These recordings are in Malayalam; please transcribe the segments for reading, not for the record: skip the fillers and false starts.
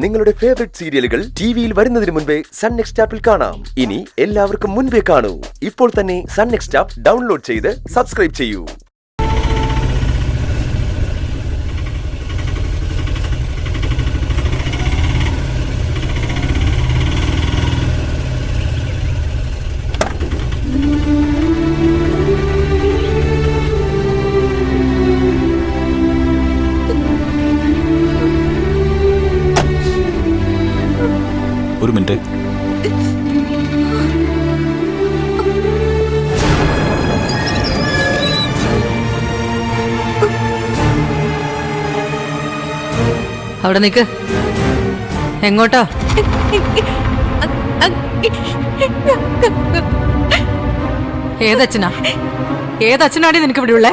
നിങ്ങളുടെ ഫേവറേറ്റ് സീരിയലുകൾ ടിവിയിൽ വരുന്നതിന് മുൻപേ സൺ നെക്സ്റ്റ് ആപ്പിൽ കാണാം. ഇനി എല്ലാവർക്കും മുൻപേ കാണൂ. ഇപ്പോൾ തന്നെ സൺ നെക്സ്റ്റ് ആപ്പ് ഡൗൺലോഡ് ചെയ്ത് സബ്സ്ക്രൈബ് ചെയ്യൂ. ഒരു മിനിറ്റ്. അവിടെ നിക്ക്. എങ്ങോട്ടാ? ഏതച്ഛനാടി നിനക്ക് ഇവിടെ ഉള്ളേ?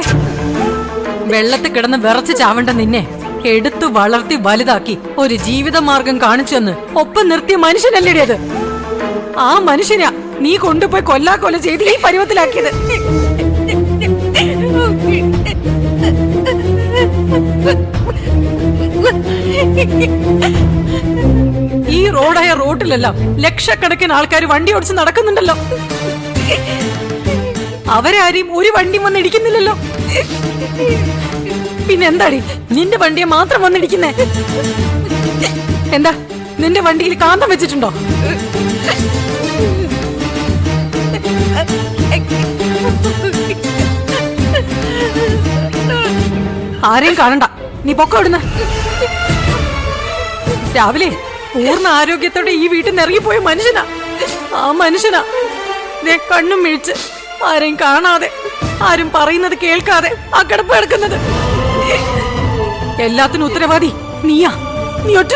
വെള്ളത്തിൽ കിടന്ന് വിറച്ച് ചാവണ്ട നിന്നെ എടുത്തു വളർത്തി വലുതാക്കി ഒരു ജീവിതമാർഗം കാണിച്ചു തന്ന് ഒപ്പം നിർത്തിയ മനുഷ്യനല്ലേടി അത്. ആ മനുഷ്യനാ നീ കൊണ്ടുപോയി കൊല്ലാക്കൊല ചെയ്ത് ഈ പരുവത്തിലാക്കിയത്. ഈ റോഡായ റോഡിലെല്ലാം ലക്ഷക്കണക്കിന് ആൾക്കാർ വണ്ടി ഓടിച്ച് നടക്കുന്നുണ്ടല്ലോ. അവരാരെയും ഒരു വണ്ടിയും വന്ന് ഇടിക്കുന്നില്ലല്ലോ. പിന്നെന്താടി നിന്റെ വണ്ടിയെ മാത്രം വന്നിടിക്കുന്നേ? എന്താ നിന്റെ വണ്ടിയിൽ കാന്തം വെച്ചിട്ടുണ്ടോ? ആരെയും കാണണ്ട, നീ പൊക്കോ ഇവിടുന്ന്. രാവിലെ പൂർണ്ണ ആരോഗ്യത്തോടെ ഈ വീട്ടിൽ നിന്ന് ഇറങ്ങിപ്പോയ മനുഷ്യനാ. ആ മനുഷ്യനാ കണ്ണും മിഴിച്ച് ആരെയും കാണാതെ ആരും പറയുന്നത് കേൾക്കാതെ ആ കിടപ്പ് കിടക്കുന്നത്. എല്ലാത്തിനും ഉത്തരവാദി നീയാ. നീ ഒറ്റ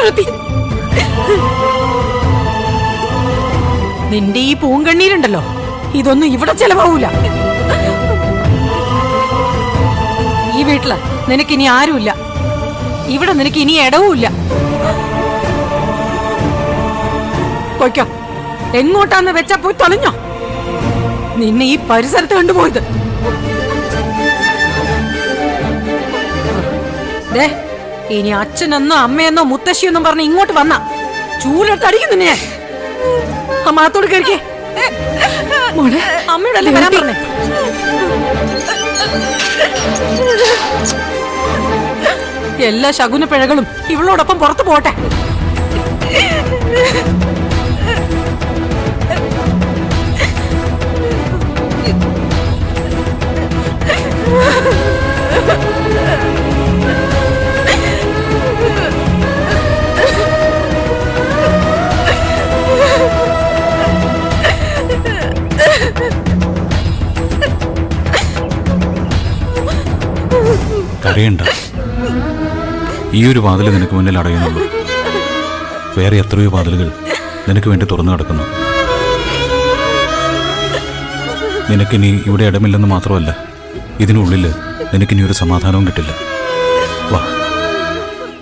നിന്റെ ഈ പൂങ്കണ്ണീരുണ്ടല്ലോ, ഇതൊന്നും ഇവിടെ ചെലവാവൂല. ഈ വീട്ടില് നിനക്കിനി ആരുമില്ല. ഇവിടെ നിനക്ക് ഇനി ഇടവുമില്ല. പോയിക്കോ. എങ്ങോട്ടാന്ന് വെച്ചാ പോയി തൊലഞ്ഞോ. നിന്നെ ഈ പരിസരത്ത് കണ്ടുപോയത്. ഇനി അച്ഛനെന്നോ അമ്മയെന്നോ മുത്തശ്ശിയെന്നോ പറഞ്ഞ് ഇങ്ങോട്ട് വന്ന ചൂലെടുത്ത് അടിക്കും നിന്നെ. അമ്മാത്തോട് കയറിക്കേ. അമ്മയോട് അല്ലേ വരാൻ പറഞ്ഞേ? എല്ലാ ശകുന പിഴകളും ഇവളോടൊപ്പം പുറത്തു പോട്ടെ. കരയണ്ട. ഈ ഒരു വാതിൽ നിനക്ക് മുന്നിൽ അടയുന്നുള്ളൂ. വേറെ എത്രയോ വാതിലുകൾ നിനക്ക് വേണ്ടി തുറന്നു കിടക്കുന്നു. നിനക്കിനി ഇവിടെ ഇടമില്ലെന്ന് മാത്രമല്ല, ഇതിനുള്ളിൽ നിനക്കിനി ഒരു സമാധാനവും കിട്ടില്ല. വാ,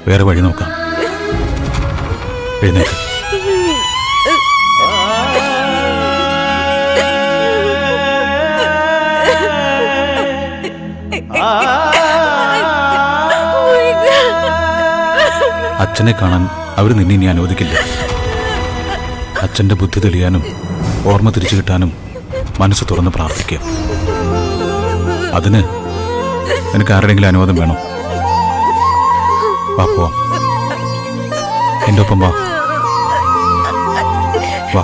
വേറെ വഴി നോക്കാം. എഴുന്നേക്ക്. അച്ഛനെ കാണാൻ അവർ നിന്നെ ഇനി അനുവദിക്കില്ല. അച്ഛൻ്റെ ബുദ്ധി തെളിയാനും ഓർമ്മ തിരിച്ചു കിട്ടാനും മനസ്സ് തുറന്ന് പ്രാർത്ഥിക്കുക. അതിന് നിനക്ക് ആരുടെങ്കിലും അനുവാദം വേണോ? വാ, പോവാം. എൻ്റെ ഒപ്പം വാ. വാ.